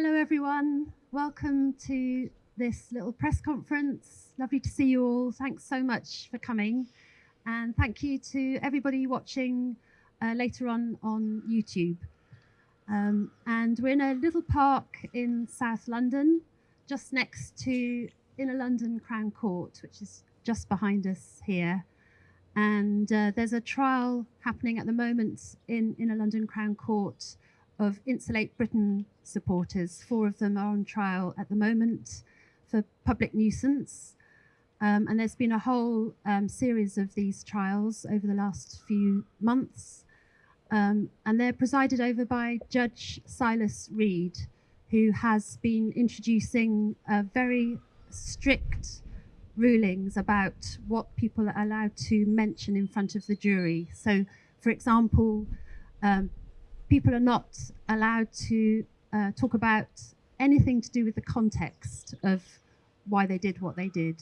Hello everyone, welcome to this little press conference. Lovely to see you all. Thanks so much for coming, and thank you to everybody watching later on YouTube. And we're in a little park in South London, just next to Inner London Crown Court, which is just behind us here. And there's a trial happening at the moment in Inner London Crown Court of Insulate Britain supporters. 4 of them are on trial at the moment for public nuisance. And there's been a whole series of these trials over the last few months. And they're presided over by Judge Silas Reed, who has been introducing very strict rulings about what people are allowed to mention in front of the jury. So, for example, people are not allowed to talk about anything to do with the context of why they did what they did.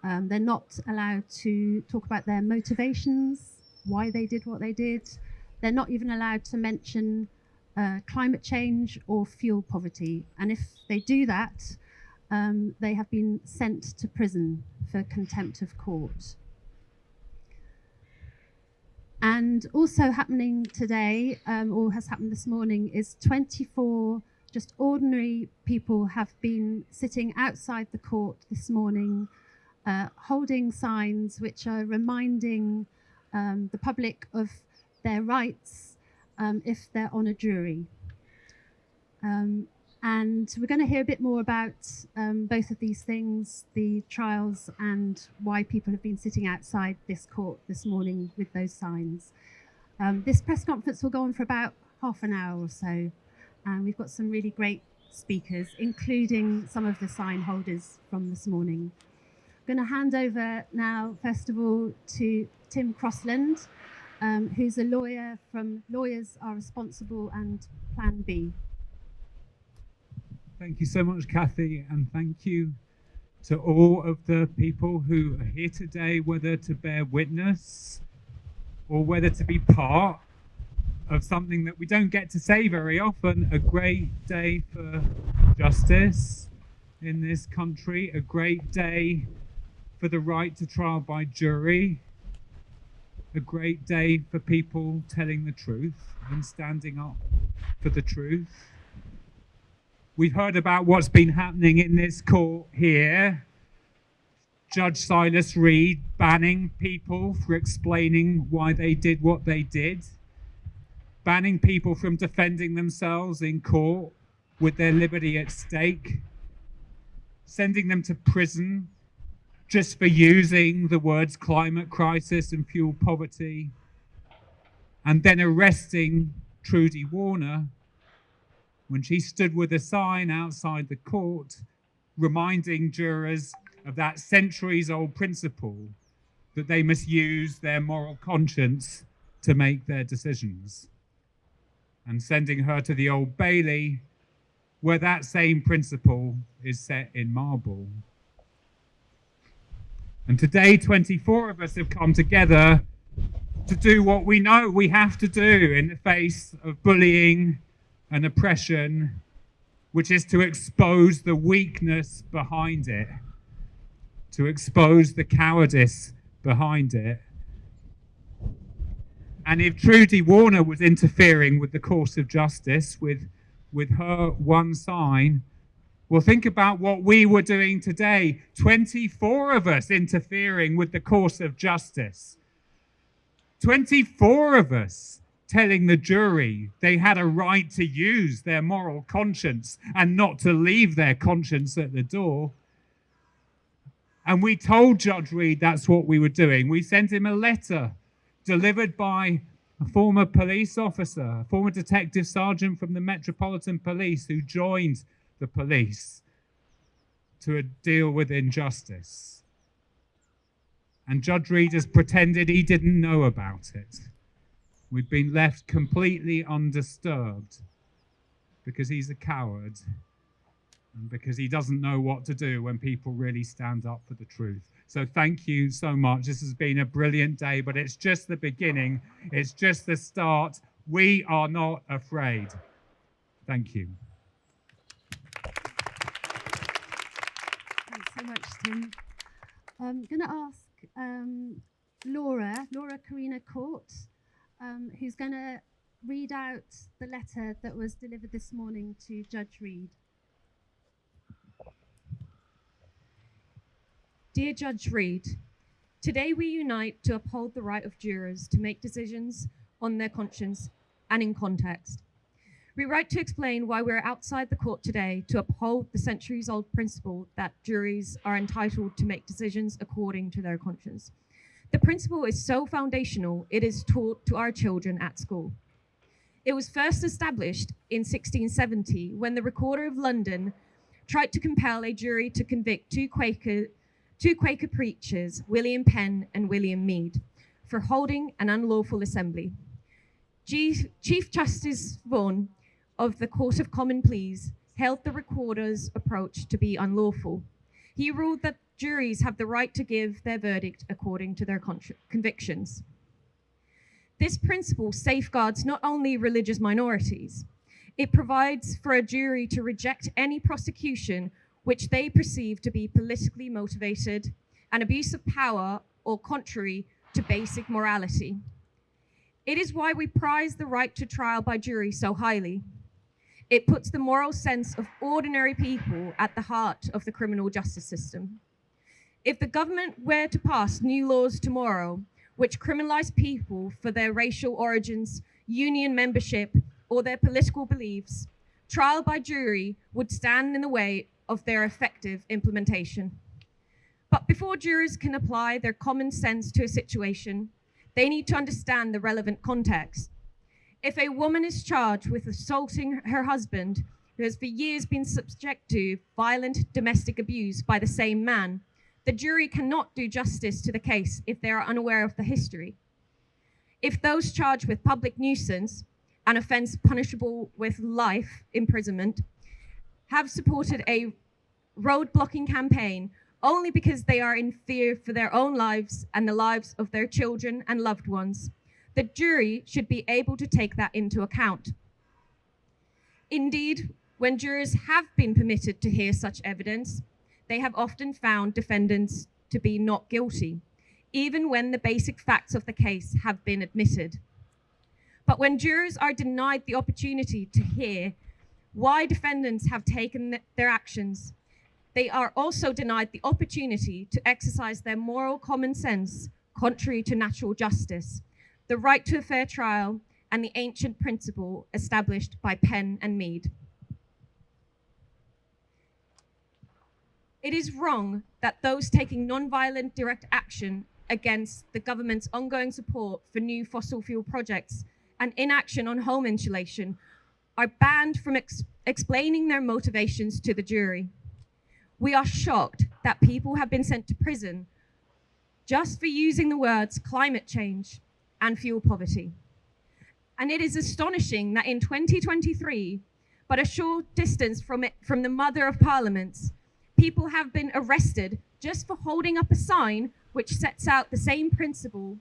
They're not allowed to talk about their motivations, why they did what they did. They're not even allowed to mention climate change or fuel poverty. And if they do that, they have been sent to prison for contempt of court. And also happening today, or has happened this morning, is 24 just ordinary people have been sitting outside the court this morning, holding signs which are reminding the public of their rights if they're on a jury. And we're going to hear a bit more about both of these things, the trials and why people have been sitting outside this court this morning with those signs. This press conference will go on for about half an hour or so. And we've got some really great speakers, including some of the sign holders from this morning. I'm going to hand over now, first of all, to Tim Crossland, who's a lawyer from Lawyers Are Responsible and Plan B. Thank you so much, Kathy, and thank you to all of the people who are here today, whether to bear witness or whether to be part of something that we don't get to say very often, a great day for justice in this country, a great day for the right to trial by jury, a great day for people telling the truth and standing up for the truth. We've heard about what's been happening in this court here. Judge Silas Reed banning people for explaining why they did what they did, banning people from defending themselves in court with their liberty at stake, sending them to prison just for using the words climate crisis and fuel poverty, and then arresting Trudy Warner when she stood with a sign outside the court reminding jurors of that centuries-old principle that they must use their moral conscience to make their decisions, and sending her to the Old Bailey, where that same principle is set in marble. And today, 24 of us have come together to do what we know we have to do in the face of bullying and oppression, which is to expose the weakness behind it, to expose the cowardice behind it. And if Trudy Warner was interfering with the course of justice with her one sign, well, think about what we were doing today. 24 of us interfering with the course of justice. 24 of us telling the jury they had a right to use their moral conscience and not to leave their conscience at the door. And we told Judge Reed that's what we were doing. We sent him a letter delivered by a former police officer, a former detective sergeant from the Metropolitan Police who joined the police to deal with injustice. And Judge Reed has pretended he didn't know about it. We've been left completely undisturbed because he's a coward and because he doesn't know what to do when people really stand up for the truth. So thank you so much. This has been a brilliant day, but it's just the beginning. It's just the start. We are not afraid. Thank you. so much, Tim. I'm going to ask Laura Karina Court, who's going to read out the letter that was delivered this morning to Judge Reed. Dear Judge Reed, today we unite to uphold the right of jurors to make decisions on their conscience and in context. We write to explain why we're outside the court today to uphold the centuries-old principle that juries are entitled to make decisions according to their conscience. The principle is so foundational, it is taught to our children at school. It was first established in 1670 when the Recorder of London tried to compel a jury to convict two Quaker preachers, William Penn and William Mead, for holding an unlawful assembly. Chief Justice Vaughan of the Court of Common Pleas held the Recorder's approach to be unlawful. He ruled that juries have the right to give their verdict according to their convictions. This principle safeguards not only religious minorities, it provides for a jury to reject any prosecution which they perceive to be politically motivated, an abuse of power, or contrary to basic morality. It is why we prize the right to trial by jury so highly. It puts the moral sense of ordinary people at the heart of the criminal justice system. If the government were to pass new laws tomorrow which criminalize people for their racial origins, union membership, or their political beliefs, trial by jury would stand in the way of their effective implementation. But before jurors can apply their common sense to a situation, they need to understand the relevant context. If a woman is charged with assaulting her husband, who has for years been subject to violent domestic abuse by the same man, the jury cannot do justice to the case if they are unaware of the history. If those charged with public nuisance, an offence punishable with life imprisonment, have supported a road blocking campaign only because they are in fear for their own lives and the lives of their children and loved ones, the jury should be able to take that into account. Indeed, when jurors have been permitted to hear such evidence, they have often found defendants to be not guilty, even when the basic facts of the case have been admitted. But when jurors are denied the opportunity to hear why defendants have taken their actions, they are also denied the opportunity to exercise their moral common sense contrary to natural justice, the right to a fair trial, and the ancient principle established by Penn and Mead. It is wrong that those taking non-violent direct action against the government's ongoing support for new fossil fuel projects and inaction on home insulation are banned from explaining their motivations to the jury. We are shocked that people have been sent to prison just for using the words climate change and fuel poverty. And it is astonishing that in 2023, but a short distance from the Mother of Parliaments, people have been arrested just for holding up a sign which sets out the same principle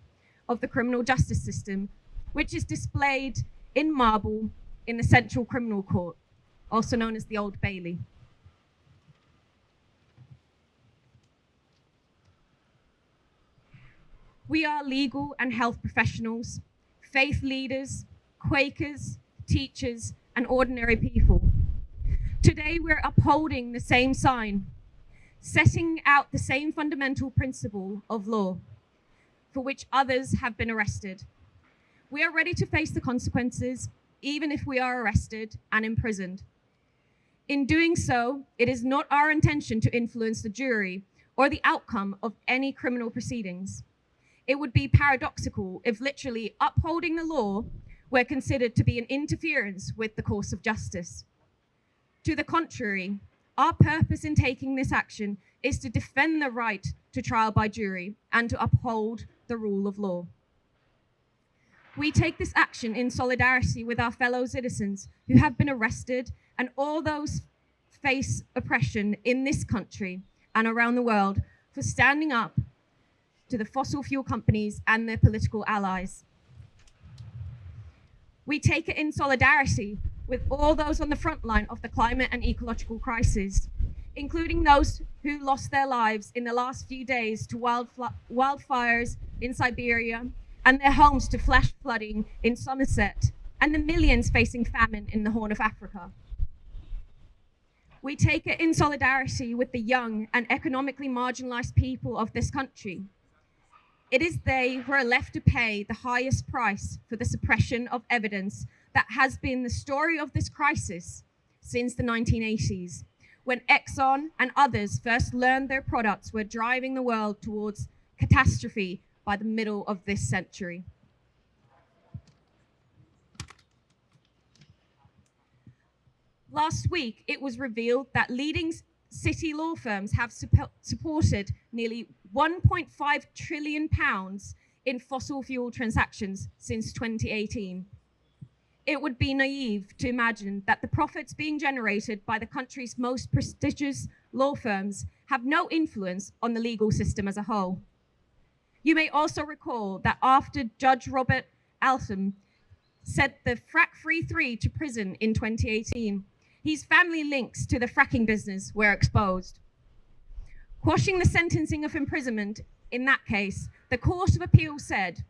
of the criminal justice system, which is displayed in marble in the Central Criminal Court, also known as the Old Bailey. We are legal and health professionals, faith leaders, Quakers, teachers, and ordinary people. Today, we're upholding the same sign, setting out the same fundamental principle of law for which others have been arrested. We are ready to face the consequences, even if we are arrested and imprisoned. In doing so, it is not our intention to influence the jury or the outcome of any criminal proceedings. It would be paradoxical if literally upholding the law were considered to be an interference with the course of justice. To the contrary, our purpose in taking this action is to defend the right to trial by jury and to uphold the rule of law. We take this action in solidarity with our fellow citizens who have been arrested and all those face oppression in this country and around the world for standing up to the fossil fuel companies and their political allies. We take it in solidarity with all those on the front line of the climate and ecological crisis including those who lost their lives in the last few days to wildfires in Siberia and their homes to flash flooding in Somerset, and the millions facing famine in the Horn of Africa. We take it in solidarity with the young and economically marginalized people of this country. It is they who are left to pay the highest price for the suppression of evidence that has been the story of this crisis since the 1980s, when Exxon and others first learned their products were driving the world towards catastrophe by the middle of this century. Last week, it was revealed that leading city law firms have supported nearly £1.5 trillion in fossil fuel transactions since 2018. It would be naive to imagine that the profits being generated by the country's most prestigious law firms have no influence on the legal system as a whole. You may also recall that after Judge Robert Altham sent the frack-free 3 to prison in 2018, his family links to the fracking business were exposed. Quashing the sentencing of imprisonment in that case, the Court of Appeal said,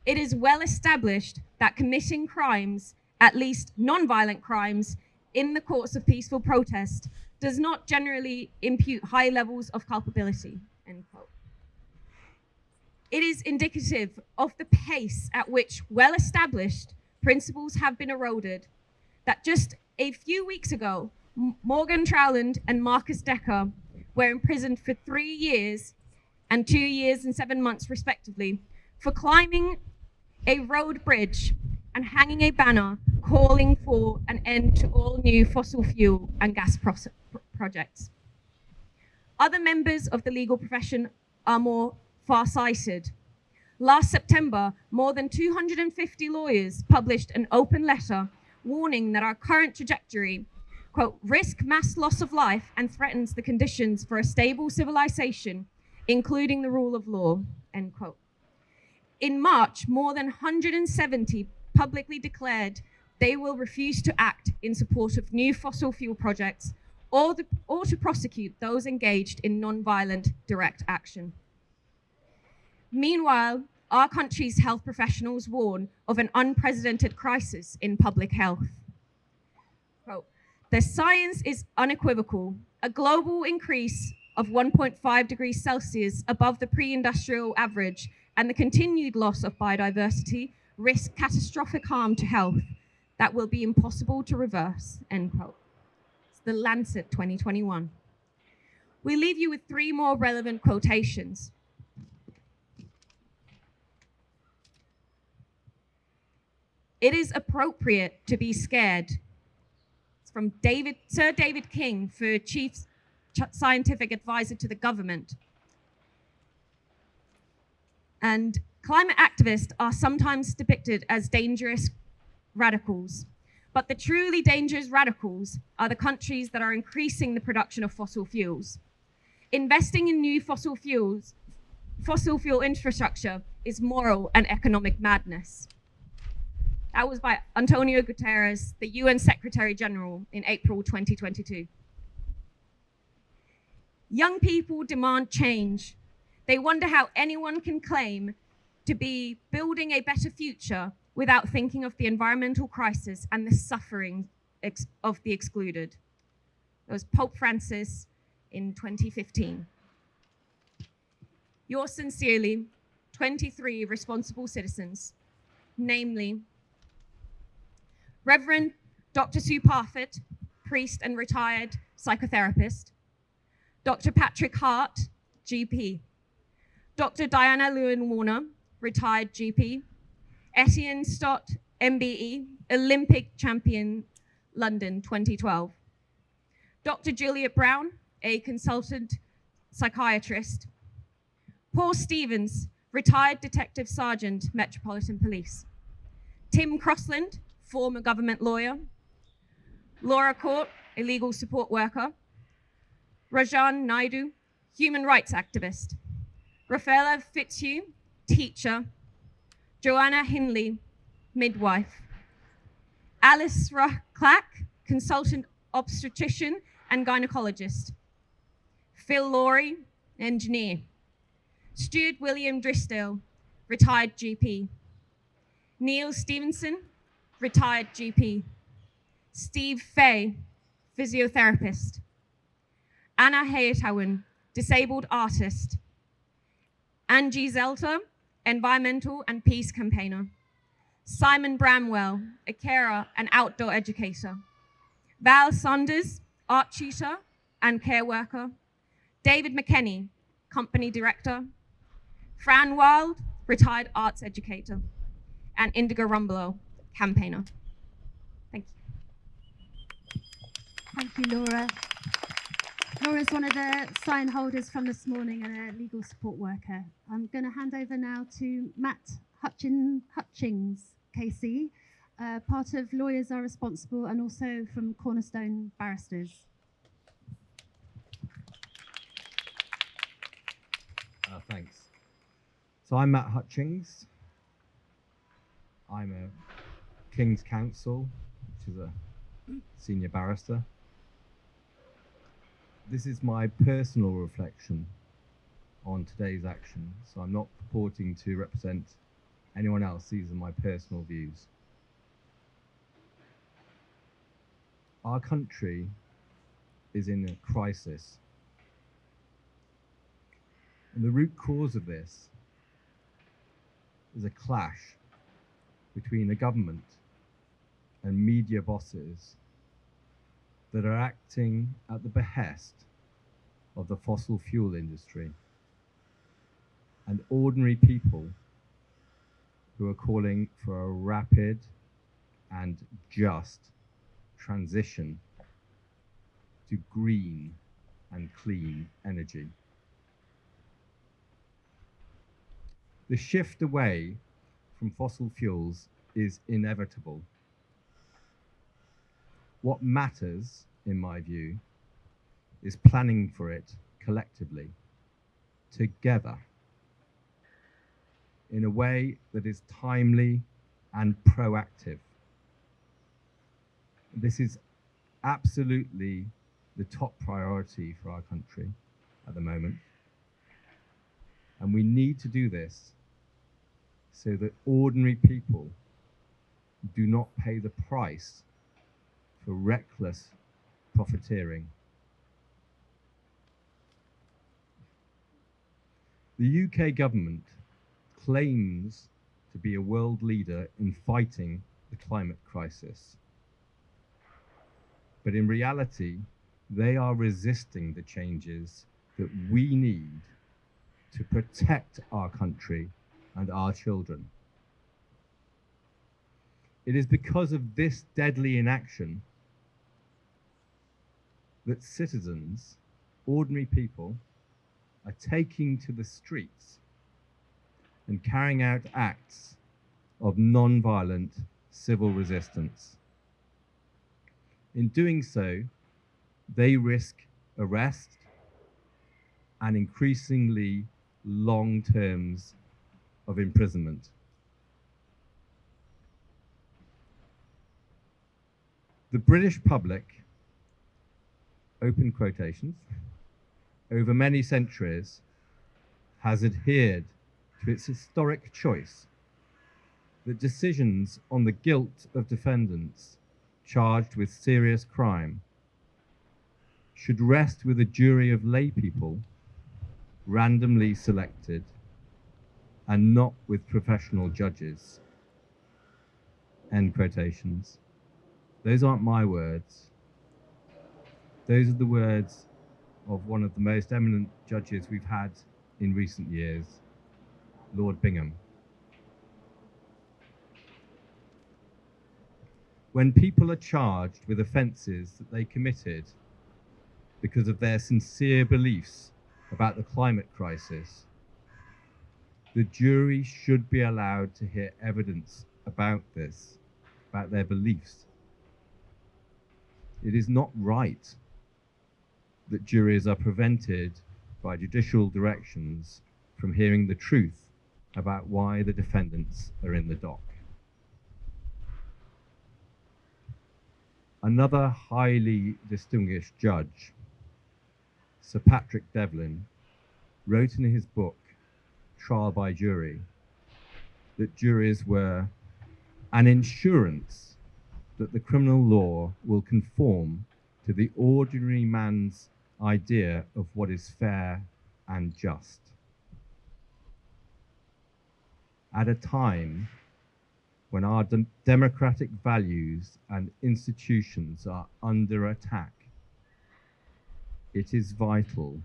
"It is well established that committing crimes, at least non-violent crimes, in the courts of peaceful protest does not generally impute high levels of culpability." End quote. It is indicative of the pace at which well-established principles have been eroded, that just a few weeks ago, Morgan Trowland and Marcus Decker were imprisoned for 3 years and 2 years and 7 months, respectively, for climbing a road bridge and hanging a banner calling for an end to all new fossil fuel and gas projects. Other members of the legal profession are more far-sighted. Last September, more than 250 lawyers published an open letter warning that our current trajectory, quote, risk mass loss of life and threatens the conditions for a stable civilization, including the rule of law, end quote. In March, more than 170 publicly declared they will refuse to act in support of new fossil fuel projects or to prosecute those engaged in non-violent direct action. Meanwhile, our country's health professionals warn of an unprecedented crisis in public health. Quote, "The science is unequivocal. A global increase of 1.5 degrees Celsius above the pre-industrial average and the continued loss of biodiversity risk catastrophic harm to health that will be impossible to reverse," end quote. It's The Lancet 2021. We leave you with 3 more relevant quotations. "It is appropriate to be scared." It's from Sir David King, for Chief Scientific Advisor to the government. And climate activists are sometimes depicted as dangerous radicals, but the truly dangerous radicals are the countries that are increasing the production of fossil fuels. Investing in new fossil fuel infrastructure is moral and economic madness. That was by Antonio Guterres, the UN Secretary General, in April 2022. Young people demand change. They wonder how anyone can claim to be building a better future without thinking of the environmental crisis and the suffering of the excluded. That was Pope Francis in 2015. Yours sincerely, 23 responsible citizens, namely Reverend Dr. Sue Parfitt, priest and retired psychotherapist; Dr. Patrick Hart, GP; Dr. Diana Lewin-Warner, retired GP; Etienne Stott, MBE, Olympic champion, London 2012; Dr. Juliet Brown, a consultant psychiatrist; Paul Stevens, retired Detective Sergeant, Metropolitan Police; Tim Crossland, former government lawyer; Laura Court, a legal support worker; Rajan Naidu, human rights activist; Rafaela Fitzhugh, teacher; Joanna Hindley, midwife; Alice Clack, consultant obstetrician and gynecologist. Phil Laurie, engineer. Stuart William Drysdale, retired GP. Neil Stevenson, retired GP. Steve Fay, physiotherapist. Anna Hayatawen, disabled artist. Angie Zelter, environmental and peace campaigner. Simon Bramwell, a carer and outdoor educator. Val Saunders, art tutor and care worker. David McKenney, company director. Fran Wild, retired arts educator. And Indigo Rumbelow, campaigner. Thank you. Thank you, Laura. Laura's one of the sign holders from this morning and a legal support worker. I'm going to hand over now to Matt Hutchings, KC, part of Lawyers Are Responsible and also from Cornerstone Barristers. Thanks. So I'm Matt Hutchings. I'm a King's Counsel, which is a senior barrister. This is my personal reflection on today's action, so I'm not purporting to represent anyone else. These are my personal views. Our country is in a crisis. And the root cause of this is a clash between the government and media bosses that are acting at the behest of the fossil fuel industry and ordinary people who are calling for a rapid and just transition to green and clean energy. The shift away from fossil fuels is inevitable. What matters, in my view, is planning for it collectively, together, in a way that is timely and proactive. This is absolutely the top priority for our country at the moment. And we need to do this so that ordinary people do not pay the price for reckless profiteering. The UK government claims to be a world leader in fighting the climate crisis. But in reality, they are resisting the changes that we need to protect our country and our children. It is because of this deadly inaction that citizens, ordinary people, are taking to the streets and carrying out acts of non-violent civil resistance. In doing so, they risk arrest and increasingly long terms of imprisonment. The British public, open quotations, over many centuries has adhered to its historic choice that decisions on the guilt of defendants charged with serious crime should rest with a jury of lay people randomly selected and not with professional judges. End quotations. Those aren't my words. Those are the words of one of the most eminent judges we've had in recent years, Lord Bingham. When people are charged with offences that they committed because of their sincere beliefs about the climate crisis, the jury should be allowed to hear evidence about this, about their beliefs. It is not right that juries are prevented by judicial directions from hearing the truth about why the defendants are in the dock. Another highly distinguished judge, Sir Patrick Devlin, wrote in his book, Trial by Jury, that juries were an insurance that the criminal law will conform to the ordinary man's idea of what is fair and just. At a time when our democratic values and institutions are under attack, it is vital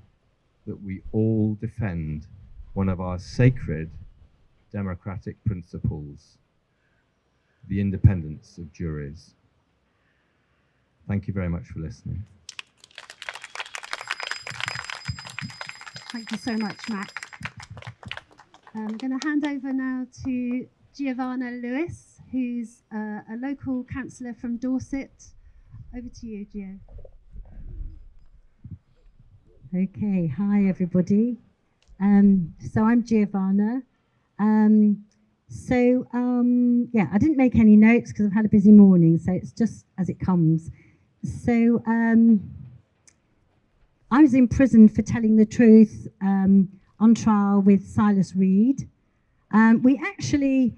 that we all defend one of our sacred democratic principles, the independence of juries. Thank you very much for listening. Thank you so much, Matt. I'm going to hand over now to Giovanna Lewis, who's a local councillor from Dorset. Over to you, Gio. Okay, hi everybody. So I'm Giovanna. Yeah, I didn't make any notes because I've had a busy morning, so it's just as it comes. So I was in prison for telling the truth on trial with Silas Reed. We actually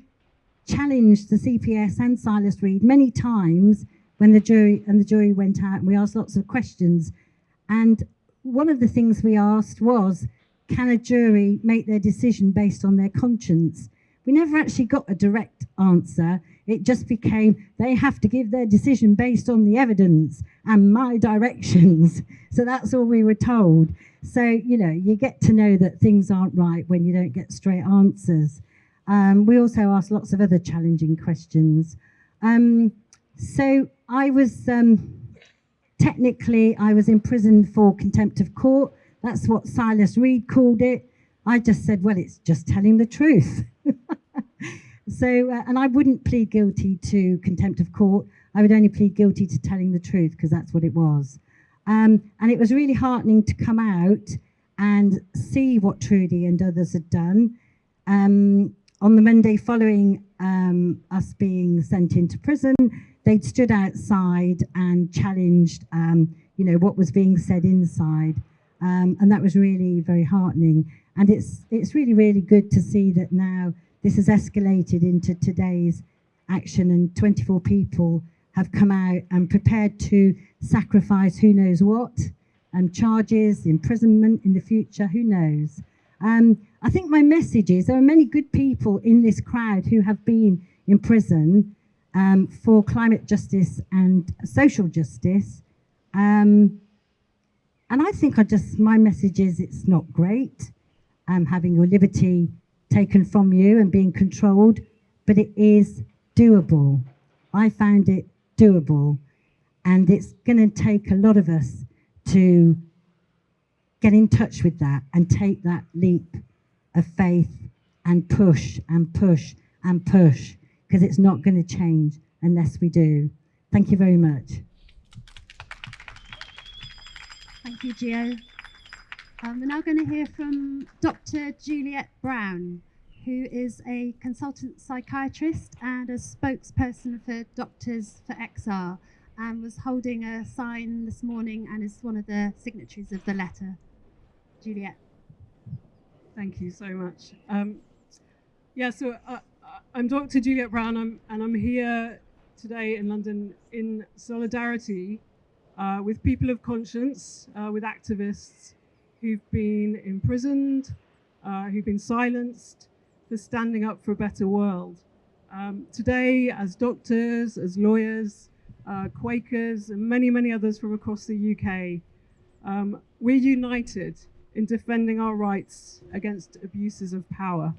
challenged the CPS and Silas Reed many times when the jury went out, and we asked lots of questions. And one of the things we asked was, can a jury make their decision based on their conscience? We never actually got a direct answer. It just became, they have to give their decision based on the evidence and my directions. So that's all we were told. So, you know, you get to know that things aren't right when you don't get straight answers. We also asked lots of other challenging questions. So I was, technically, I was imprisoned for contempt of court. That's what Silas Reed called it. I just said, well, it's just telling the truth. So, and I wouldn't plead guilty to contempt of court. I would only plead guilty to telling the truth, because that's what it was. And it was really heartening to come out and see what Trudy and others had done. On the Monday following us being sent into prison, they'd stood outside and challenged, you know, what was being said inside. And that was really very heartening. And it's really, really good to see that now this has escalated into today's action, and 24 people have come out and prepared to sacrifice who knows what, charges, imprisonment in the future, who knows. I think my message is there are many good people in this crowd who have been in prison for climate justice and social justice. And I think my message is it's not great having your liberty taken from you and being controlled, but it is doable. I found it doable, and it's going to take a lot of us to get in touch with that and take that leap of faith and push and push and push, because it's not going to change unless we do. Thank you very much. Thank you, Gio. We're now going to hear from Dr. Juliet Brown, who is a consultant psychiatrist and a spokesperson for Doctors for XR, and was holding a sign this morning and is one of the signatories of the letter. Juliet. Thank you so much. So I'm Dr. Juliet Brown, and I'm here today in London in solidarity with people of conscience, with activists who've been imprisoned, who've been silenced for standing up for a better world. Today, as doctors, as lawyers, Quakers, and many, many others from across the UK, we're united in defending our rights against abuses of power.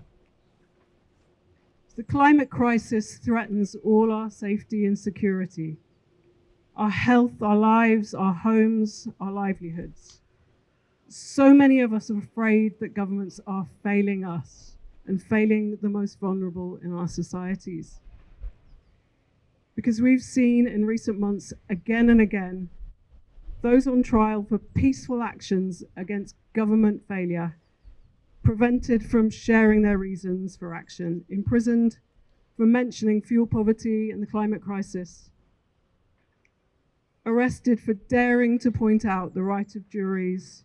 The climate crisis threatens all our safety and security, our health, our lives, our homes, our livelihoods. So many of us are afraid that governments are failing us and failing the most vulnerable in our societies. Because we've seen in recent months, again and again, those on trial for peaceful actions against government failure, prevented from sharing their reasons for action, imprisoned for mentioning fuel poverty and the climate crisis. arrested for daring to point out the right of juries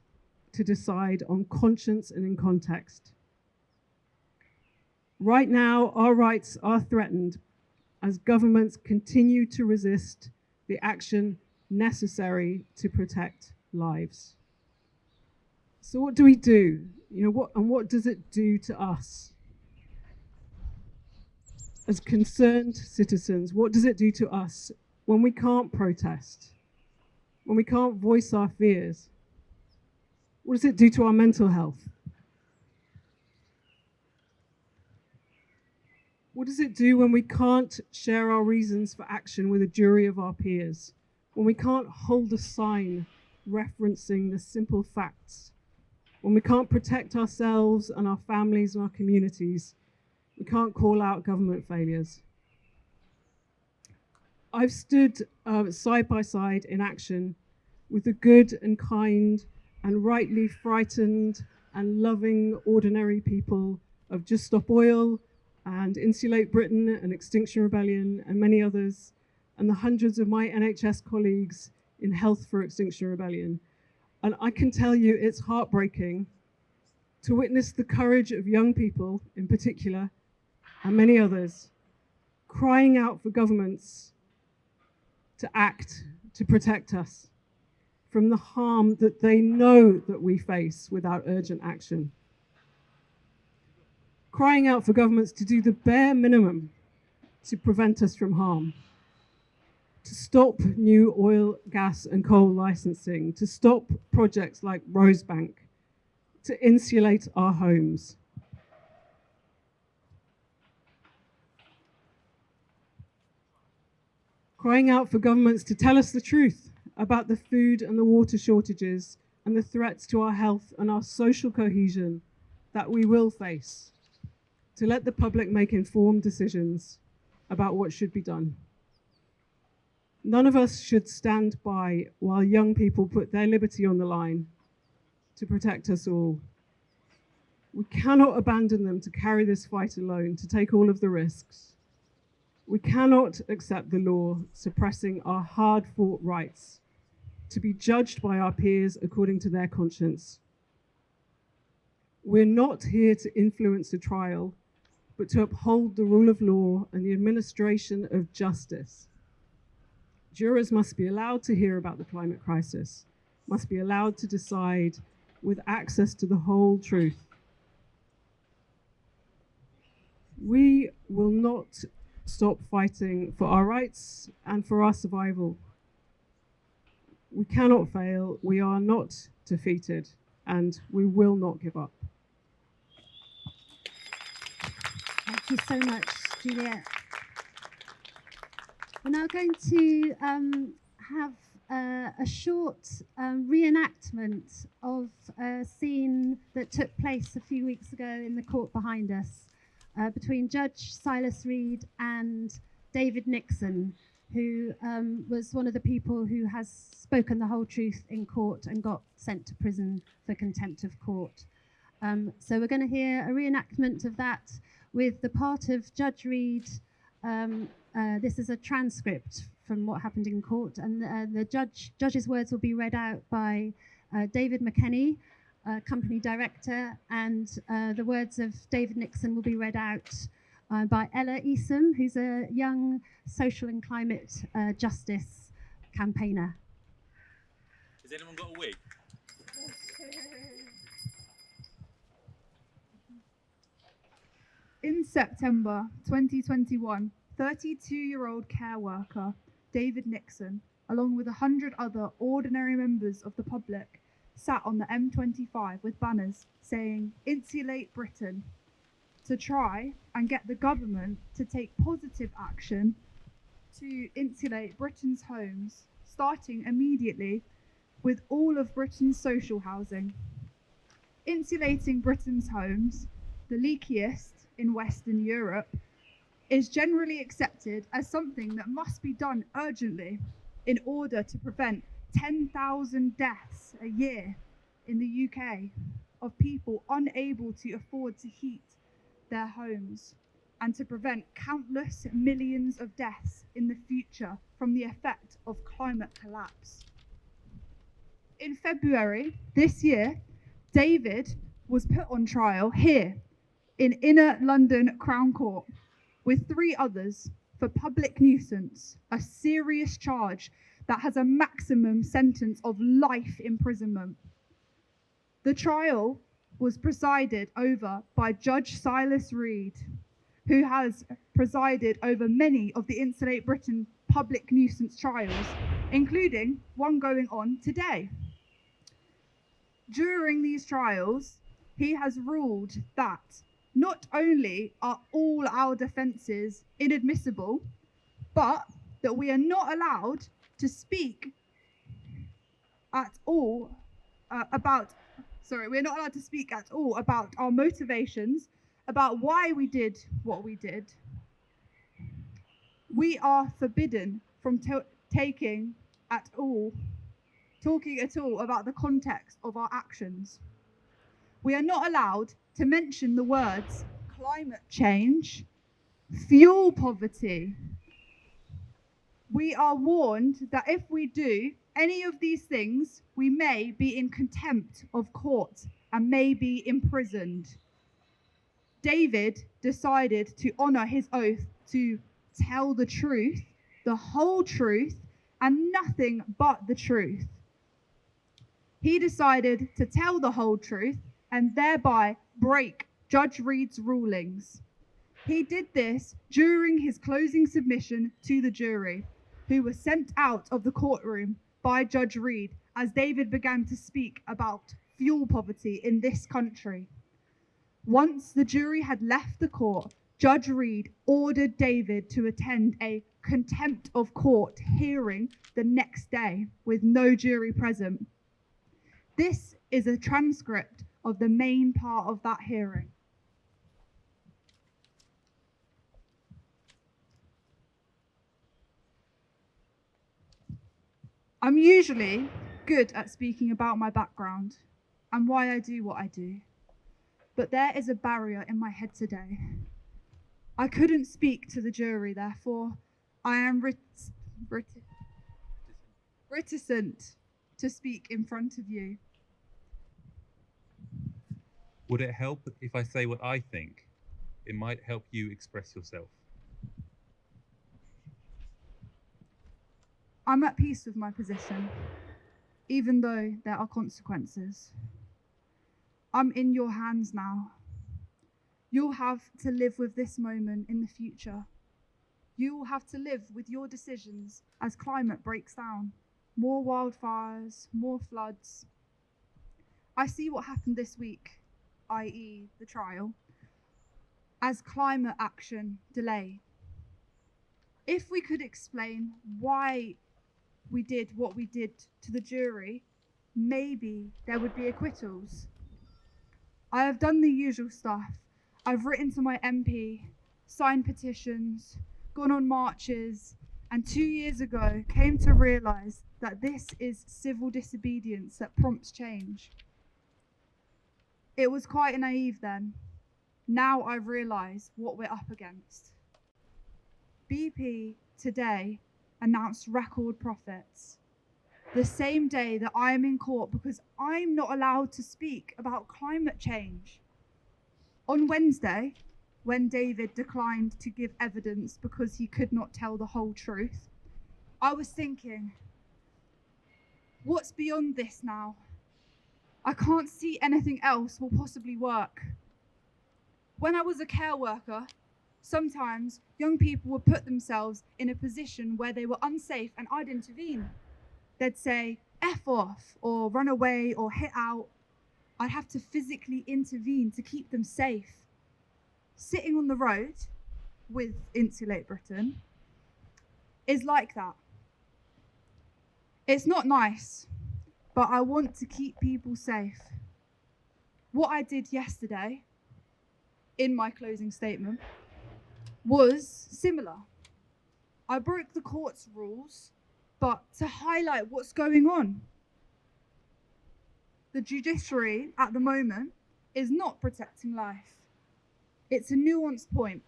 to decide on conscience and in context. Right now, our rights are threatened as governments continue to resist the action necessary to protect lives. So what do we do? What does it do to us? As concerned citizens, what does it do to us when we can't protest? When we can't voice our fears? What does it do to our mental health? What does it do when we can't share our reasons for action with a jury of our peers? When we can't hold a sign referencing the simple facts? When we can't protect ourselves and our families and our communities? We can't call out government failures. I've stood side by side in action with the good and kind and rightly frightened and loving ordinary people of Just Stop Oil and Insulate Britain and Extinction Rebellion and many others, and the hundreds of my NHS colleagues in Health for Extinction Rebellion. And I can tell you it's heartbreaking to witness the courage of young people in particular and many others crying out for governments to act to protect us from the harm that they know that we face without urgent action. Crying out for governments to do the bare minimum to prevent us from harm, to stop new oil, gas and coal licensing, to stop projects like Rosebank, to insulate our homes. Crying out for governments to tell us the truth about the food and the water shortages and the threats to our health and our social cohesion that we will face, to let the public make informed decisions about what should be done. None of us should stand by while young people put their liberty on the line to protect us all. We cannot abandon them to carry this fight alone, to take all of the risks. We cannot accept the law suppressing our hard-fought rights to be judged by our peers according to their conscience. We're not here to influence a trial, but to uphold the rule of law and the administration of justice. Jurors must be allowed to hear about the climate crisis, must be allowed to decide with access to the whole truth. We will not stop fighting for our rights and for our survival. We cannot fail, we are not defeated, and we will not give up. Thank you so much, Juliet. We're now going to have a short reenactment of a scene that took place a few weeks ago in the court behind us between Judge Silas Reed and David Nixon, who was one of the people who has spoken the whole truth in court and got sent to prison for contempt of court. So we're going to hear a reenactment of that with the part of Judge Reed. This is a transcript from what happened in court, and the judge's words will be read out by David McKenney, company director, and the words of David Nixon will be read out by Ella Easom, who's a young social and climate justice campaigner. Has anyone got a wig? In September 2021, 32-year-old care worker David Nixon, along with 100 other ordinary members of the public, sat on the M25 with banners saying "Insulate Britain" to try and get the government to take positive action to insulate Britain's homes, starting immediately with all of Britain's social housing. Insulating Britain's homes, the leakiest in Western Europe, is generally accepted as something that must be done urgently in order to prevent 10,000 deaths a year in the UK of people unable to afford to heat their homes. and to prevent countless millions of deaths in the future from the effect of climate collapse. In February this year, David was put on trial here in Inner London Crown Court with 3 others for public nuisance, a serious charge that has a maximum sentence of life imprisonment. The trial was presided over by Judge Silas Reed, who has presided over many of the Insulate Britain public nuisance trials, including one going on today. During these trials, he has ruled that not only are all our defences inadmissible, but that we are not allowed to speak at all we're not allowed to speak at all about our motivations, about why we did what we did. We are forbidden from talking at all about the context of our actions. We are not allowed to mention the words climate change, fuel poverty. We are warned that if we do any of these things, we may be in contempt of court and may be imprisoned. David decided to honour his oath to tell the truth, the whole truth, and nothing but the truth. He decided to tell the whole truth and thereby break Judge Reed's rulings. He did this during his closing submission to the jury, who were sent out of the courtroom by Judge Reed as David began to speak about fuel poverty in this country. Once the jury had left the court, Judge Reed ordered David to attend a contempt of court hearing the next day with no jury present. This is a transcript of the main part of that hearing. I'm usually good at speaking about my background and why I do what I do, but there is a barrier in my head today. I couldn't speak to the jury, therefore I am reticent to speak in front of you. Would it help if I say what I think? It might help you express yourself. I'm at peace with my position, even though there are consequences. I'm in your hands now. You'll have to live with this moment in the future. You will have to live with your decisions as climate breaks down. More wildfires, more floods. I see what happened this week, i.e. the trial, as climate action delay. If we could explain why we did what we did to the jury, maybe there would be acquittals. I have done the usual stuff. I've written to my MP, signed petitions, gone on marches, and 2 years ago came to realise that this is civil disobedience that prompts change. It was quite naive then. Now I've realised what we're up against. BP today announced record profits. The same day that I am in court because I'm not allowed to speak about climate change. On Wednesday, when David declined to give evidence because he could not tell the whole truth, I was thinking, what's beyond this now? I can't see anything else will possibly work. When I was a care worker, sometimes young people would put themselves in a position where they were unsafe and I'd intervene. They'd say, F off, or run away, or hit out. I'd have to physically intervene to keep them safe. Sitting on the road with Insulate Britain is like that. It's not nice, but I want to keep people safe. What I did yesterday, in my closing statement, was similar. I broke the court's rules, but to highlight what's going on. The judiciary at the moment is not protecting life. It's a nuanced point.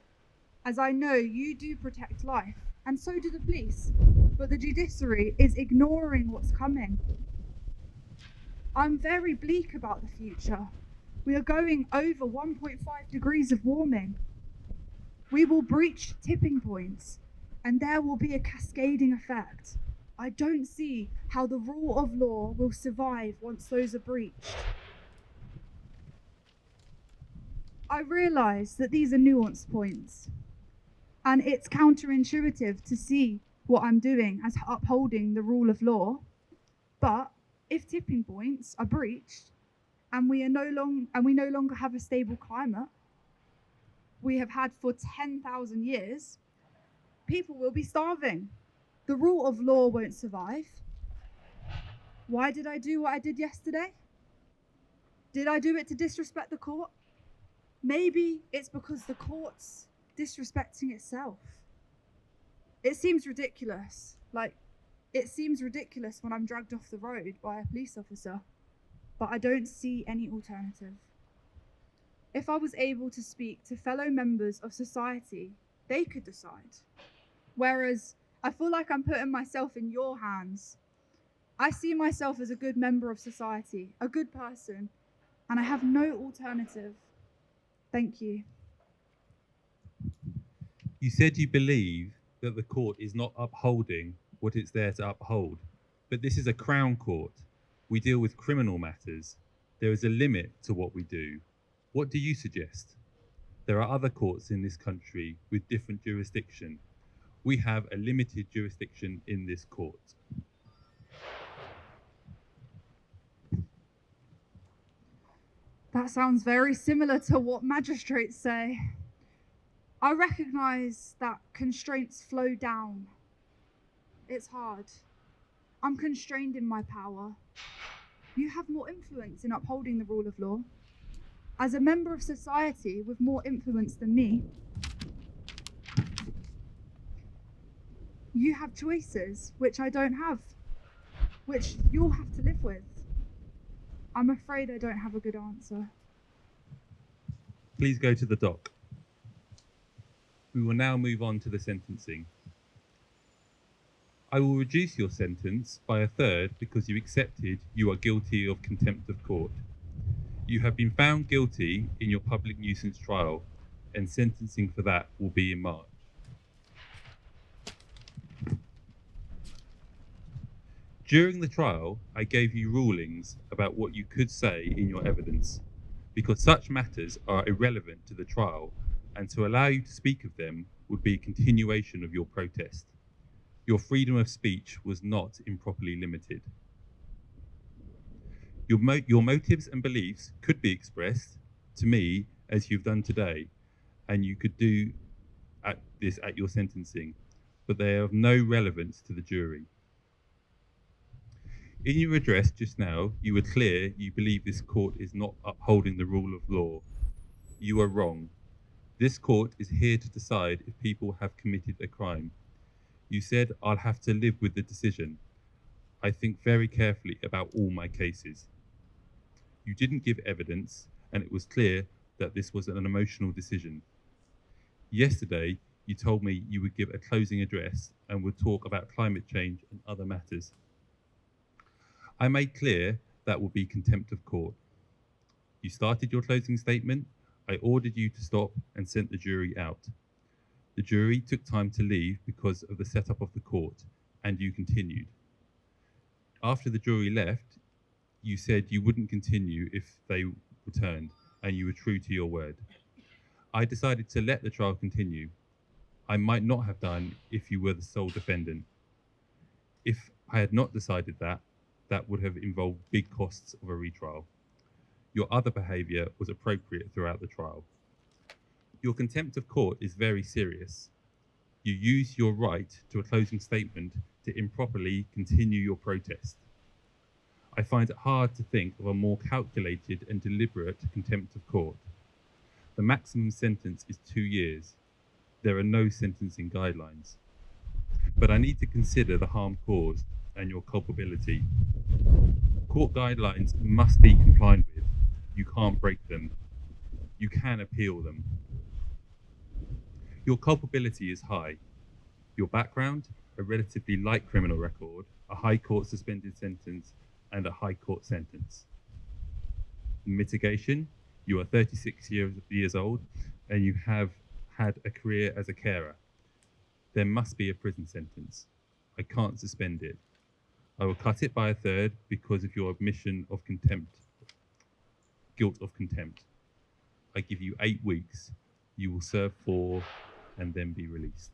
as I know you do protect life, and so do the police, but the judiciary is ignoring what's coming. I'm very bleak about the future. We are going over 1.5 degrees of warming. We will breach tipping points, and there will be a cascading effect. I don't see how the rule of law will survive once those are breached. I realise that these are nuanced points, and it's counterintuitive to see what I'm doing as upholding the rule of law. But if tipping points are breached and we no longer have a stable climate we have had for 10,000 years, people will be starving. The rule of law won't survive. Why did I do what I did yesterday? Did I do it to disrespect the court? Maybe it's because the court's disrespecting itself. It seems ridiculous. It seems ridiculous when I'm dragged off the road by a police officer, but I don't see any alternative. If I was able to speak to fellow members of society, they could decide. Whereas I feel like I'm putting myself in your hands. I see myself as a good member of society, a good person, and I have no alternative. Thank you. You said you believe that the court is not upholding what it's there to uphold, but this is a Crown Court. We deal with criminal matters. There is a limit to what we do. What do you suggest? There are other courts in this country with different jurisdiction. We have a limited jurisdiction in this court. That sounds very similar to what magistrates say. I recognise that constraints flow down. It's hard. I'm constrained in my power. You have more influence in upholding the rule of law. As a member of society with more influence than me, you have choices which I don't have, which you'll have to live with. I'm afraid I don't have a good answer. Please go to the dock. We will now move on to the sentencing. I will reduce your sentence by a third because you accepted you are guilty of contempt of court. You have been found guilty in your public nuisance trial, and sentencing for that will be in March. During the trial, I gave you rulings about what you could say in your evidence, because such matters are irrelevant to the trial, and to allow you to speak of them would be a continuation of your protest. Your freedom of speech was not improperly limited. Your motives and beliefs could be expressed to me as you've done today, and you could do this at your sentencing, but they are of no relevance to the jury. In your address just now, you were clear you believe this court is not upholding the rule of law. You are wrong. This court is here to decide if people have committed a crime. You said, "I'll have to live with the decision. I think very carefully about all my cases." You didn't give evidence, and it was clear that this was an emotional decision. Yesterday, you told me you would give a closing address and would talk about climate change and other matters. I made clear that would be contempt of court. You started your closing statement. I ordered you to stop and sent the jury out. The jury took time to leave because of the setup of the court, and you continued. After the jury left, you said you wouldn't continue if they returned, and you were true to your word. I decided to let the trial continue. I might not have done if you were the sole defendant. If I had not decided that, that would have involved big costs of a retrial. Your other behaviour was appropriate throughout the trial. Your contempt of court is very serious. You use your right to a closing statement to improperly continue your protest. I find it hard to think of a more calculated and deliberate contempt of court. The maximum sentence is 2 years. There are no sentencing guidelines. But I need to consider the harm caused and your culpability. Court guidelines must be complied with. You can't break them. You can appeal them. Your culpability is high. Your background, a relatively light criminal record, a High Court suspended sentence, and a High Court sentence. Mitigation, you are 36 years old and you have had a career as a carer. There must be a prison sentence. I can't suspend it. I will cut it by a third because of your admission of contempt, guilt of contempt. I give you 8 weeks. You will serve 4 and then be released.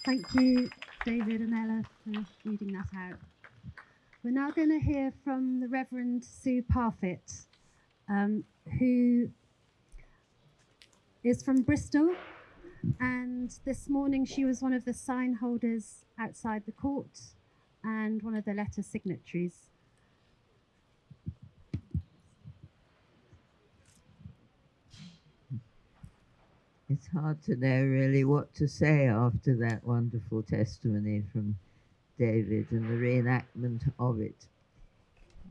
Thank you, David and Ella, for reading that out. We're now going to hear from the Reverend Sue Parfitt, who is from Bristol, and this morning she was one of the sign holders outside the court and one of the letter signatories. It's hard to know really what to say after that wonderful testimony from David and the reenactment of it.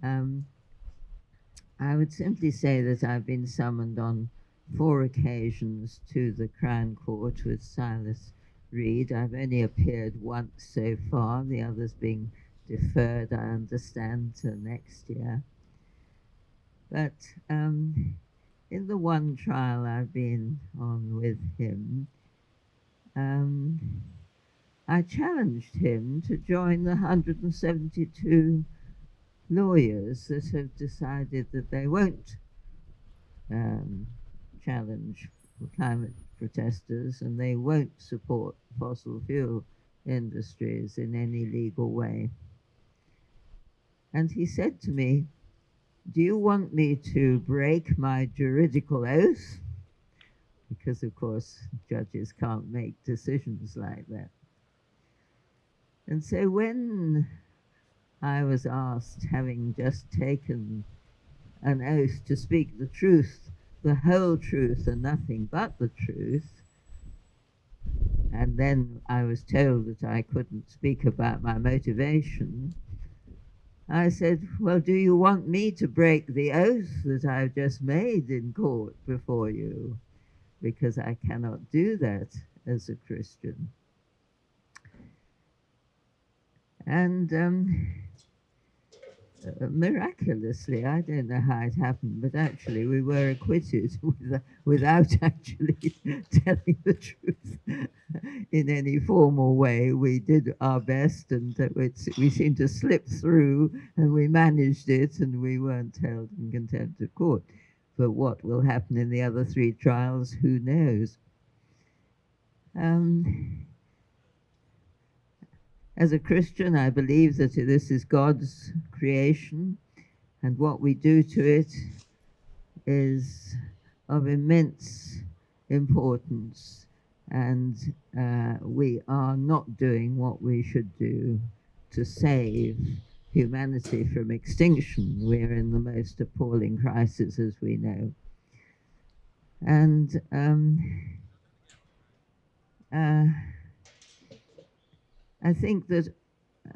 I would simply say that I've been summoned on 4 occasions to the Crown Court with Silas Reed. I've only appeared once so far, the others being deferred, I understand, to next year. But in the one trial I've been on with him, I challenged him to join the 172 lawyers that have decided that they won't challenge climate protesters and they won't support fossil fuel industries in any legal way. And he said to me, "Do you want me to break my juridical oath?" Because, of course, judges can't make decisions like that. And so when I was asked, having just taken an oath to speak the truth, the whole truth and nothing but the truth, and then I was told that I couldn't speak about my motivation, I said, "Well, do you want me to break the oath that I've just made in court before you? Because I cannot do that as a Christian." And miraculously, I don't know how it happened, but actually we were acquitted without actually telling the truth in any formal way. We did our best, and we seemed to slip through, and we managed it, and we weren't held in contempt of court. But what will happen in the other 3 trials, who knows? As a Christian, I believe that this is God's creation, and what we do to it is of immense importance, and we are not doing what we should do to save humanity from extinction. We're in the most appalling crisis, as we know. And I think that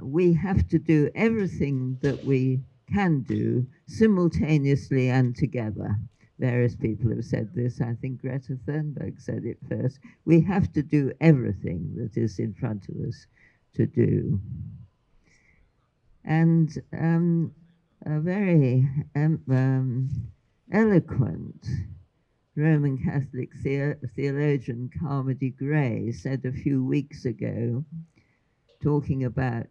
we have to do everything that we can do simultaneously and together. Various people have said this. I think Greta Thunberg said it first. We have to do everything that is in front of us to do. And a very eloquent Roman Catholic theologian, Carmody Gray, said a few weeks ago, talking about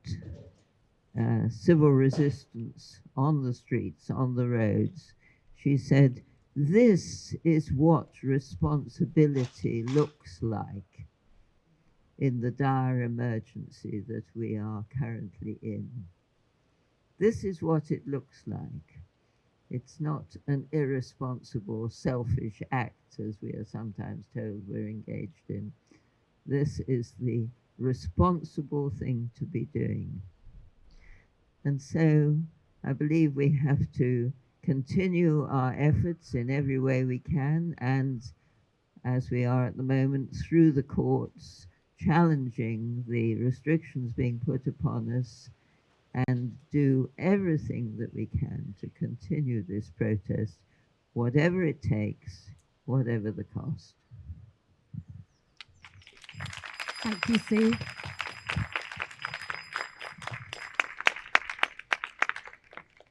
civil resistance on the streets, on the roads, she said, "This is what responsibility looks like in the dire emergency that we are currently in. This is what it looks like. It's not an irresponsible, selfish act, as we are sometimes told we're engaged in. This is the responsible thing to be doing." And so I believe we have to continue our efforts in every way we can, and as we are at the moment, through the courts, challenging the restrictions being put upon us and do everything that we can to continue this protest, whatever it takes, whatever the cost. Thank you, Sue.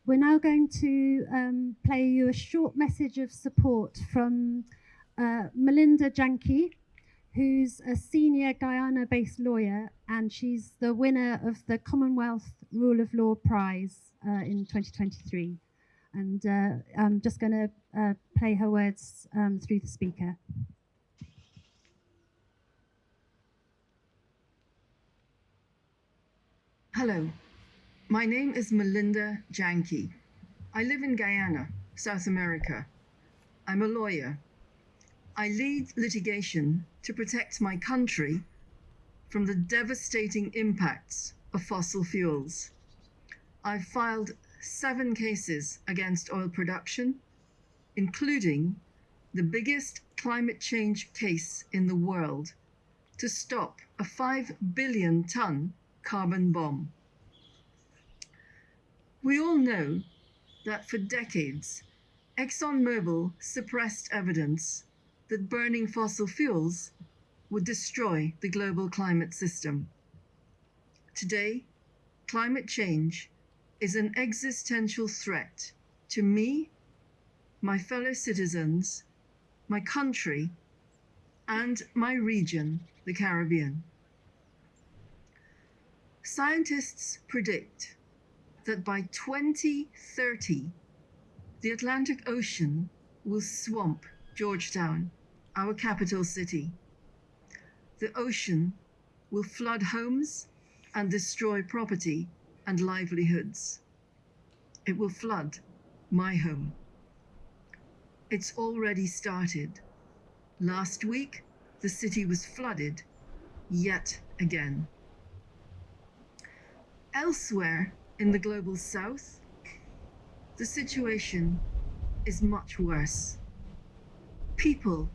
We're now going to play you a short message of support from Melinda Janke, who's a senior Guyana-based lawyer, and she's the winner of the Commonwealth Rule of Law Prize in 2023. And I'm just going to play her words through the speaker. Hello, my name is Melinda Janke. I live in Guyana, South America. I'm a lawyer. I lead litigation to protect my country from the devastating impacts of fossil fuels. I've filed 7 cases against oil production, including the biggest climate change case in the world to stop a 5 billion ton carbon bomb. We all know that for decades, ExxonMobil suppressed evidence that burning fossil fuels would destroy the global climate system. Today, climate change is an existential threat to me, my fellow citizens, my country, and my region, the Caribbean. Scientists predict that by 2030, the Atlantic Ocean will swamp Georgetown, our capital city. The ocean will flood homes and destroy property and livelihoods. It will flood my home. It's already started. Last week, the city was flooded yet again. Elsewhere in the global south, the situation is much worse. People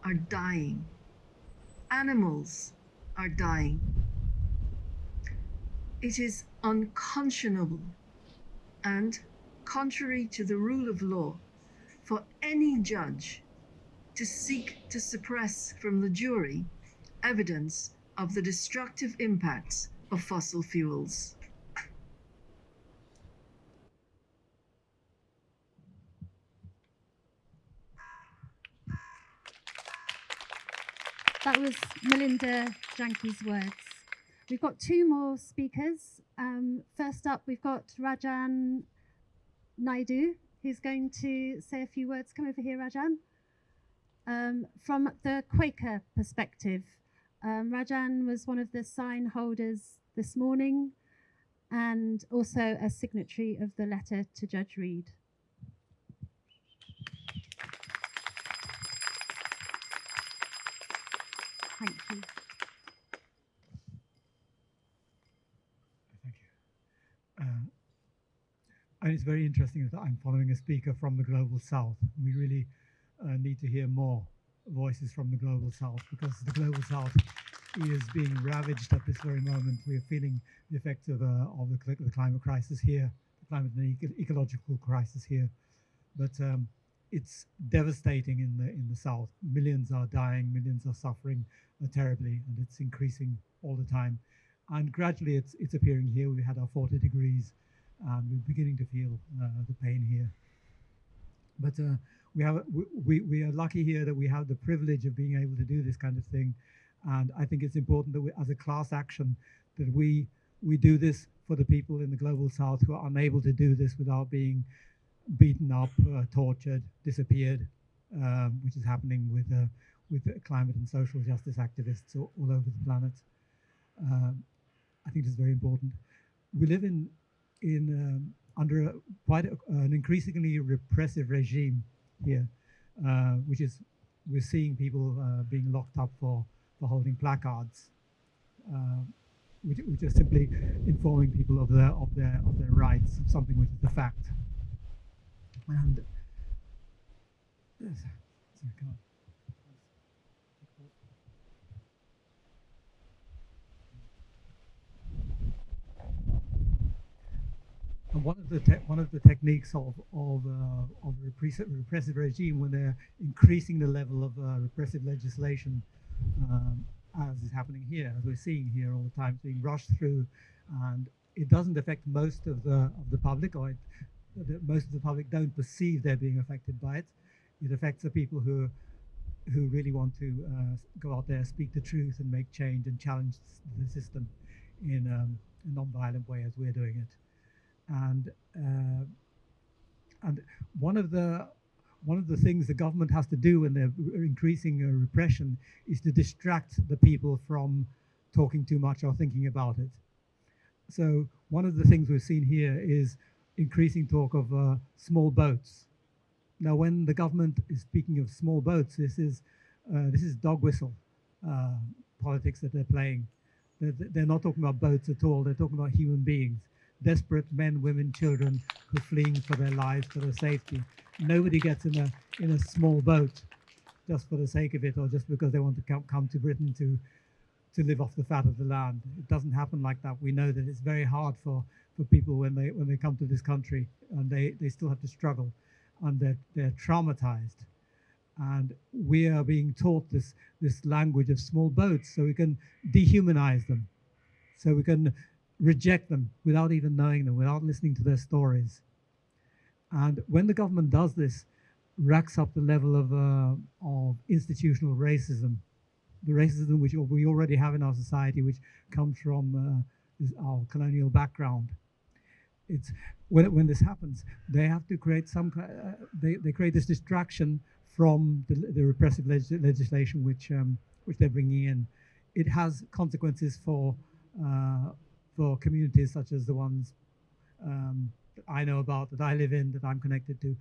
are dying. Animals are dying. It is unconscionable and contrary to the rule of law for any judge to seek to suppress from the jury evidence of the destructive impacts of fossil fuels. That was Melinda Janke's words. We've got 2 more speakers. First up, we've got Rajan Naidu, who's going to say a few words. Come over here, Rajan. From the Quaker perspective, Rajan was one of the sign holders this morning and also a signatory of the letter to Judge Reed. Thank you. Thank you. And it's very interesting that I'm following a speaker from the Global South. We really need to hear more voices from the Global South, because the Global South is being ravaged at this very moment. We are feeling the effects of the climate crisis here, the climate and ecological crisis here. But it's devastating in the South. Millions are dying, millions are suffering terribly, and it's increasing all the time. And gradually it's appearing here. We had our 40 degrees, and we're beginning to feel the pain here. But we are lucky here that we have the privilege of being able to do this kind of thing. And I think it's important that we, as a class action, that we do this for the people in the Global South who are unable to do this without being beaten up, tortured, disappeared, which is happening with climate and social justice activists all over the planet. I think it's very important. We live under quite an increasingly repressive regime here, which is we're seeing people being locked up for holding placards, which are simply informing people of their rights, of something which is the fact. And one of the techniques of repressive regime, when they're increasing the level of repressive legislation, as is happening here, as we're seeing here all the time, it's being rushed through, and it doesn't affect most of the public, or most of the public don't perceive they're being affected by it. It affects the people who really want to go out there, speak the truth, and make change and challenge the system in a non-violent way, as we're doing it. And one of the things the government has to do when they're increasing repression is to distract the people from talking too much or thinking about it. So one of the things we've seen here is increasing talk of small boats. Now, when the government is speaking of small boats, this is dog whistle politics that they're playing. They're not talking about boats at all. They're talking about human beings, desperate men, women, children who are fleeing for their lives, for their safety. Nobody gets in a small boat just for the sake of it, or just because they want to come to Britain to live off the fat of the land. It doesn't happen like that. We know that it's very hard for people when they come to this country, and they still have to struggle, and they're traumatized. And we are being taught this language of small boats, so we can dehumanize them, so we can reject them without even knowing them, without listening to their stories. And when the government does this, racks up the level of institutional racism, the racism which we already have in our society, which comes from our colonial background. It's when this happens, they have to create they create this distraction from the repressive legislation which they're bringing in. It has consequences for communities such as the ones that I know about, that I live in, that I'm connected to.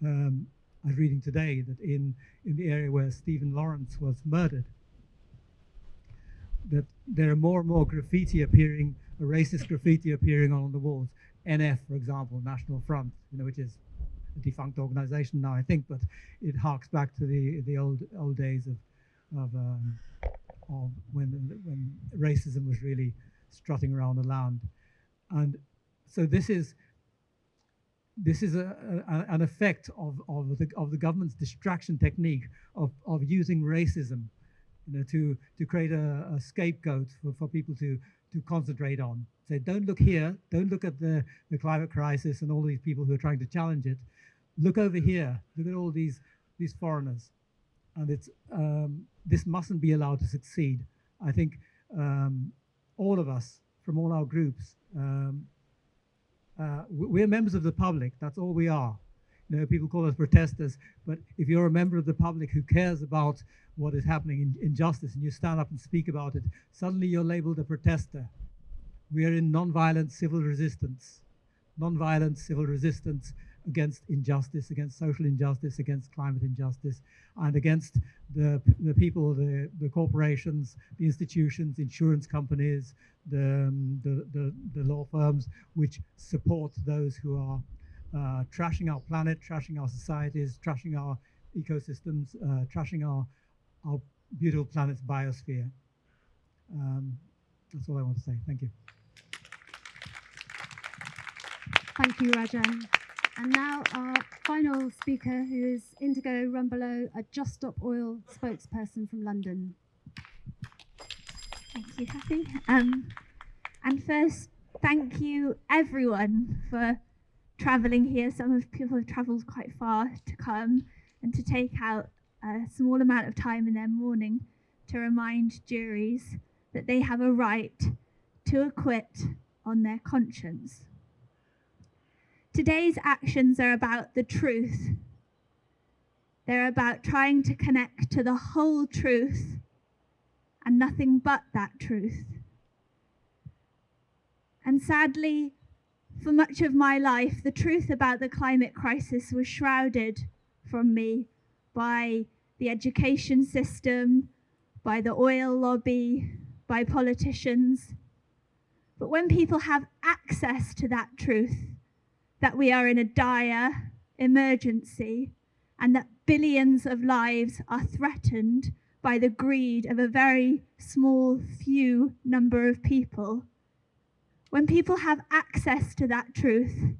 I was reading today that in the area where Stephen Lawrence was murdered, that there are more and more graffiti appearing, racist graffiti appearing on the walls. NF, for example, National Front, which is a defunct organization now, I think, but it harks back to the old days of when racism was really strutting around the land. And so this is an effect of the government's distraction technique of using racism, to create a scapegoat for people to concentrate on. Say, don't look here, don't look at the climate crisis and all these people who are trying to challenge it. Look over here, look at all these foreigners. And it's this mustn't be allowed to succeed. I think all of us, from all our groups, we're members of the public. That's all we are. People call us protesters, but if you're a member of the public who cares about what is happening in justice, and you stand up and speak about it, suddenly you're labeled a protester. We are in non-violent civil resistance. Non-violent civil resistance against injustice, against social injustice, against climate injustice, and against the people, the corporations, the institutions, insurance companies, the law firms which support those who are trashing our planet, trashing our societies, trashing our ecosystems, trashing our beautiful planet's biosphere. That's all I want to say. Thank you. Thank you, Rajan. And now our final speaker, who is Indigo Rumbelow, a Just Stop Oil spokesperson from London. Thank you, Kathy. And first, thank you everyone for travelling here. Some of people have travelled quite far to come and to take out a small amount of time in their morning to remind juries that they have a right to acquit on their conscience. Today's actions are about the truth. They're about trying to connect to the whole truth and nothing but that truth. And sadly, for much of my life, the truth about the climate crisis was shrouded from me by the education system, by the oil lobby, by politicians. But when people have access to that truth, that we are in a dire emergency and that billions of lives are threatened by the greed of a very small few number of people, when people have access to that truth,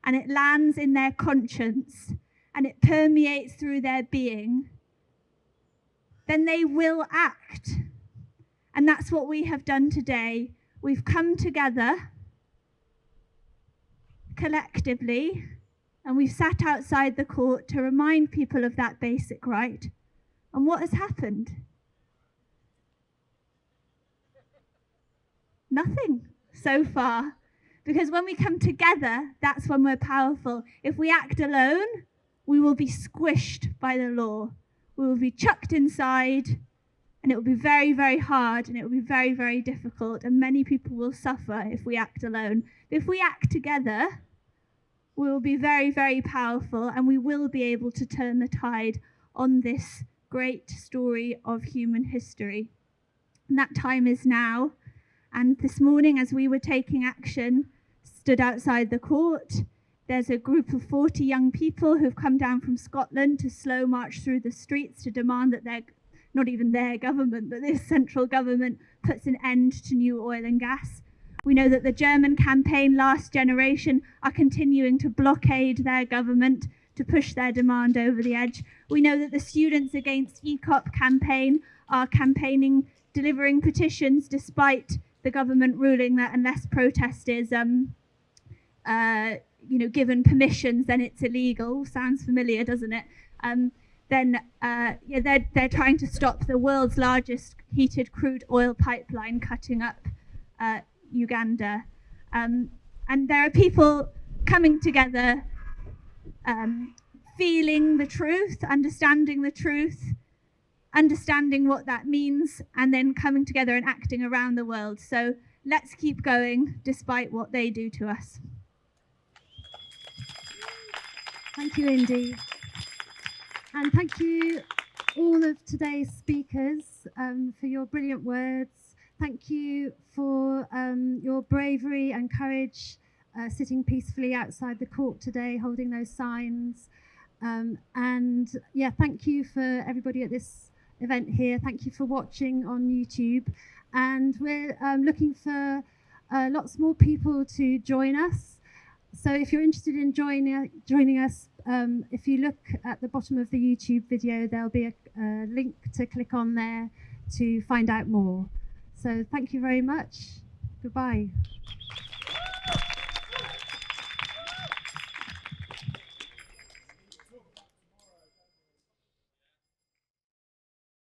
and it lands in their conscience and it permeates through their being, then they will act. And that's what we have done today. We've come together collectively and we've sat outside the court to remind people of that basic right. And what has happened? Nothing so far. Because when we come together, that's when we're powerful. If we act alone, we will be squished by the law. We will be chucked inside, and it will be very, very hard, and it will be very, very difficult, and many people will suffer if we act alone. But if we act together, we will be very, very powerful, and we will be able to turn the tide on this great story of human history. And that time is now. And this morning, as we were taking action, stood outside the court, there's a group of 40 young people who've come down from Scotland to slow march through the streets to demand that not even their government, but this central government puts an end to new oil and gas. We know that the German campaign, Last Generation, are continuing to blockade their government to push their demand over the edge. We know that the Students Against ECOP campaign are campaigning, delivering petitions despite the government ruling that unless protest is given permissions, then it's illegal. Sounds familiar, doesn't it? They're trying to stop the world's largest heated crude oil pipeline cutting up Uganda. And there are people coming together, feeling the truth, understanding the truth, understanding what that means, and then coming together and acting around the world. So let's keep going despite what they do to us. Thank you, Indy. And thank you all of today's speakers for your brilliant words. Thank you for your bravery and courage sitting peacefully outside the court today, holding those signs. Thank you for everybody at this event here. Thank you for watching on YouTube. And we're looking for lots more people to join us. So if you're interested in joining us, if you look at the bottom of the YouTube video, there'll be a link to click on there to find out more. So thank you very much. Goodbye.